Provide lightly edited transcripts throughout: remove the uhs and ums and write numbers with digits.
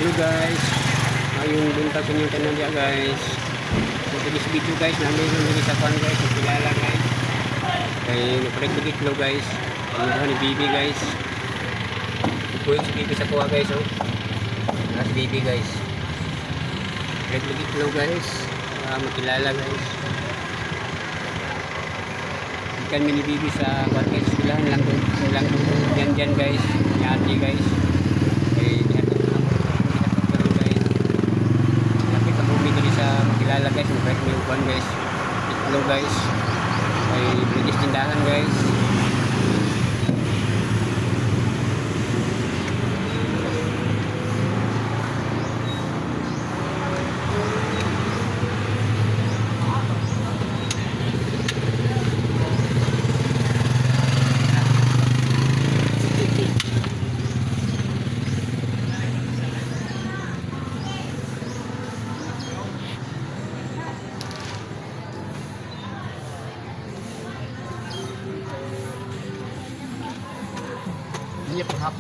Hello guys, ngayong buntag sa inyong tanan dia guys. So this video guys, nandito dito sa pan guys, sa kilala guys. Kay napalig itlo guys. Ang ni Bibi guys. Kuya si Bibi sa kuha guys oh. Si Bibi guys. Napalig itlo guys. Makilala guys. Ikan mini Bibi sa guys, silahan lang dyan guys. Nyati guys. Makilala guys, mag-break mo yung buwan guys, itlo guys, ay brigis tindahan guys.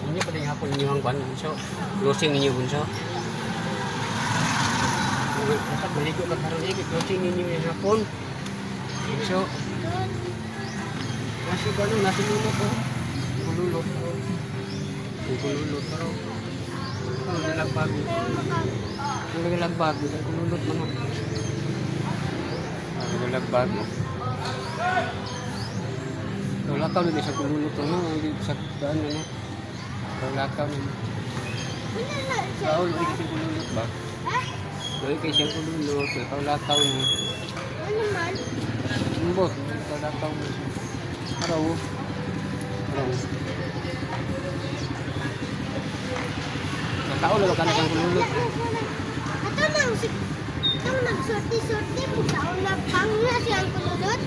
Ini pada yang hapon ninyo ang ban bunso. Closing ninyo bunso. Dapat maligo ka karon iki closing ninyo yung hapon. Bunso. Masih ba nung nasa lulot ko? Kululot ko. Kululot ko. Ano nalagbag? Ano nalagbag? Kululot mo. Ano nalagbag? Lakaw na sa kululot ko no, hindi sa daan ano. Lakaw na. Lakaw na kasi kululot ba? Doy kay siyang kululot, ikaw lakaw na. Ano man? Umbot, ikaw lakaw na. Araw. Araw. Lakaw na ka na siyang kululot. Ato nang nagsorti-sorti, pusaon na pang na siyang kululot.